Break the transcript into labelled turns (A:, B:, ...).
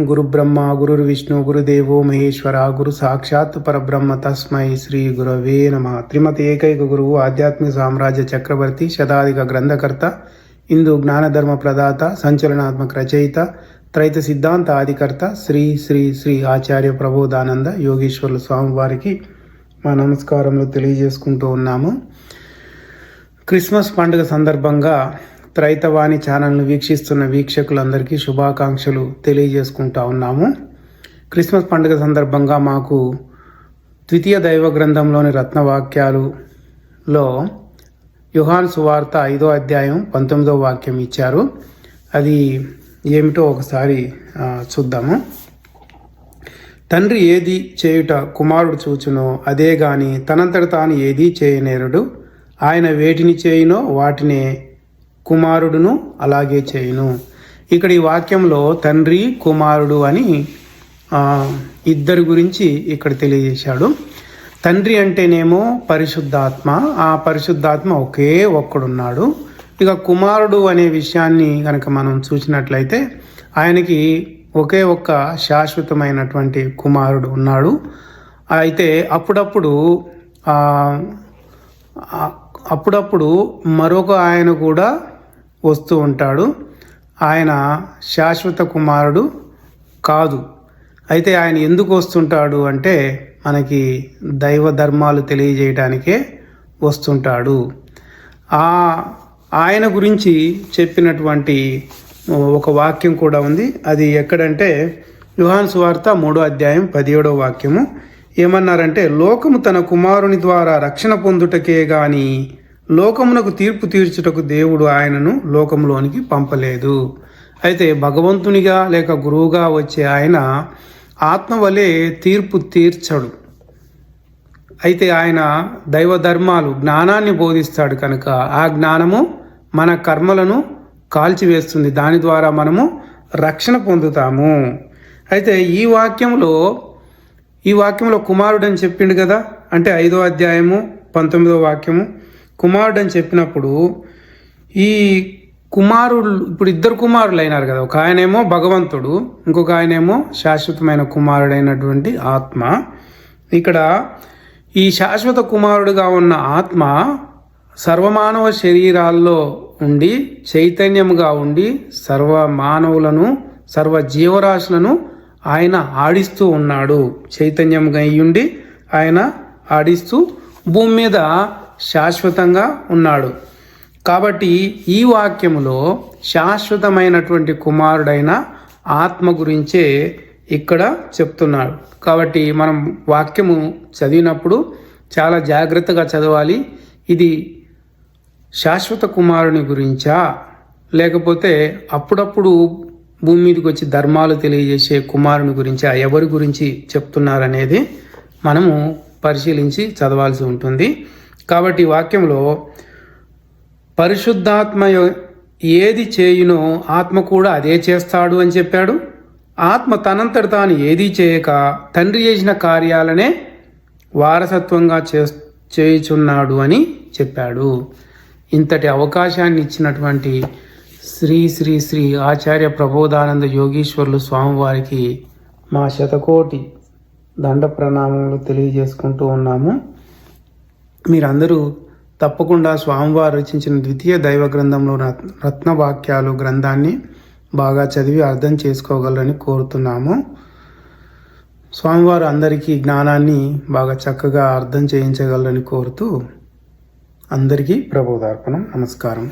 A: గురుబ్రహ్మ గురుర్విష్ణు గురుదేవో మహేశ్వర గురు సాక్షాత్ పరబ్రహ్మ తస్మై శ్రీ గురవే నమః. త్రిమతి ఏకైక గురువు ఆధ్యాత్మిక సామ్రాజ్య చక్రవర్తి శతాధిక గ్రంథకర్త హిందూ జ్ఞానధర్మ ప్రదాత సంచలనాత్మక రచయిత త్రైత సిద్ధాంత ఆదికర్త శ్రీ శ్రీ శ్రీ ఆచార్య ప్రబోధానంద యోగేశ్వర్ల స్వామి వారికి మా నమస్కారములు తెలియజేసుకుంటూ ఉన్నాము. క్రిస్మస్ పండుగ సందర్భంగా త్రైతవాణి ఛానల్ను వీక్షిస్తున్న వీక్షకులందరికీ శుభాకాంక్షలు తెలియజేసుకుంటా ఉన్నాము. క్రిస్మస్ పండుగ సందర్భంగా మాకు ద్వితీయ దైవ గ్రంథంలోని రత్నవాక్యాలులో యోహాను సువార్త 5వ అధ్యాయం 19వ వాక్యం ఇచ్చారు. అది ఏమిటో ఒకసారి చూద్దాము. తండ్రి ఏది చేయుట కుమారుడు చూచునో అదే గాని తనంతట తాను ఏదీ చేయనేరుడు. ఆయన వేటిని చేయునో వాటినే కుమారుడును అలాగే చేయును. ఇక్కడ ఈ వాక్యంలో తండ్రి కుమారుడు అని ఇద్దరి గురించి ఇక్కడ తెలియజేశాడు. తండ్రి అంటేనేమో పరిశుద్ధాత్మ, ఆ పరిశుద్ధాత్మ ఒకే ఒక్కడున్నాడు. ఇక కుమారుడు అనే విషయాన్ని కనుక మనం చూసినట్లయితే ఆయనకి ఒకే ఒక్క శాశ్వతమైనటువంటి కుమారుడు ఉన్నాడు. అయితే అప్పుడప్పుడు మరొక ఆయన కూడా వస్తూ ఉంటాడు. ఆయన శాశ్వత కుమారుడు కాదు. అయితే ఆయన ఎందుకు వస్తుంటాడు అంటే మనకి దైవ ధర్మాలు తెలియజేయడానికే వస్తుంటాడు. ఆయన గురించి చెప్పినటువంటి ఒక వాక్యం కూడా ఉంది. అది ఎక్కడంటే యోహాను సువార్త 3వ అధ్యాయం 17వ వాక్యము. ఏమన్నారంటే, లోకము తన కుమారుని ద్వారా రక్షణ పొందుటకే గాని లోకమునకు తీర్పు తీర్చుటకు దేవుడు ఆయనను లోకంలోనికి పంపలేదు. అయితే భగవంతునిగా లేక గురువుగా వచ్చే ఆయన ఆత్మ వలె తీర్పు తీర్చడు. అయితే ఆయన దైవ ధర్మాలు జ్ఞానాన్ని బోధిస్తాడు కనుక ఆ జ్ఞానము మన కర్మలను కాల్చివేస్తుంది. దాని ద్వారా మనము రక్షణ పొందుతాము. అయితే ఈ వాక్యంలో కుమారుడు అని చెప్పిండు కదా, అంటే 5వ అధ్యాయము 19వ వాక్యము కుమారుడు అని చెప్పినప్పుడు ఈ కుమారుడు ఇప్పుడు ఇద్దరు కుమారులు అయినారు కదా. ఒక ఆయనేమో భగవంతుడు, ఇంకొక ఆయనేమో శాశ్వతమైన కుమారుడైనటువంటి ఆత్మ. ఇక్కడ ఈ శాశ్వత కుమారుడుగా ఉన్న ఆత్మ సర్వమానవ శరీరాల్లో ఉండి చైతన్యముగా ఉండి సర్వ మానవులను సర్వ జీవరాశులను ఆయన ఆడిస్తూ ఉన్నాడు. చైతన్యంగా అయ్యుండి ఆయన ఆడిస్తూ భూమి మీద శాశ్వతంగా ఉన్నాడు. కాబట్టి ఈ వాక్యములో శాశ్వతమైనటువంటి కుమారుడైన ఆత్మ గురించే ఇక్కడ చెప్తున్నాడు. కాబట్టి మనం వాక్యము చదివినప్పుడు చాలా జాగ్రత్తగా చదవాలి. ఇది శాశ్వత కుమారుని గురించా, లేకపోతే అప్పుడప్పుడు భూమి మీదకి వచ్చి ధర్మాలు తెలియజేసే కుమారుని గురించి ఎవరి గురించి చెప్తున్నారనేది మనము పరిశీలించి చదవాల్సి ఉంటుంది. కాబట్టి వాక్యంలో పరిశుద్ధాత్మ ఏది చేయునో ఆత్మ కూడా అదే చేస్తాడు అని చెప్పాడు. ఆత్మ తనంతట తాను ఏదీ చేయక తండ్రి చేసిన కార్యాలనే వారసత్వంగా చేయుచున్నాడు అని చెప్పాడు. ఇంతటి అవకాశాన్ని ఇచ్చినటువంటి శ్రీ శ్రీ శ్రీ ఆచార్య ప్రబోధానంద యోగీశ్వర్లు స్వామివారికి మా శతకోటి దండ ప్రణామములు తెలియజేసుకుంటూ ఉన్నాము. మీరందరూ తప్పకుండా స్వామివారు రచించిన ద్వితీయ దైవ గ్రంథంలో రత్నవాక్యాలు గ్రంథాన్ని బాగా చదివి అర్థం చేసుకోగలరని కోరుతున్నాము. స్వామివారు అందరికీ జ్ఞానాన్ని బాగా చక్కగా అర్థం చేయించగలరని కోరుతూ అందరికీ ప్రబోధార్పణం. నమస్కారం.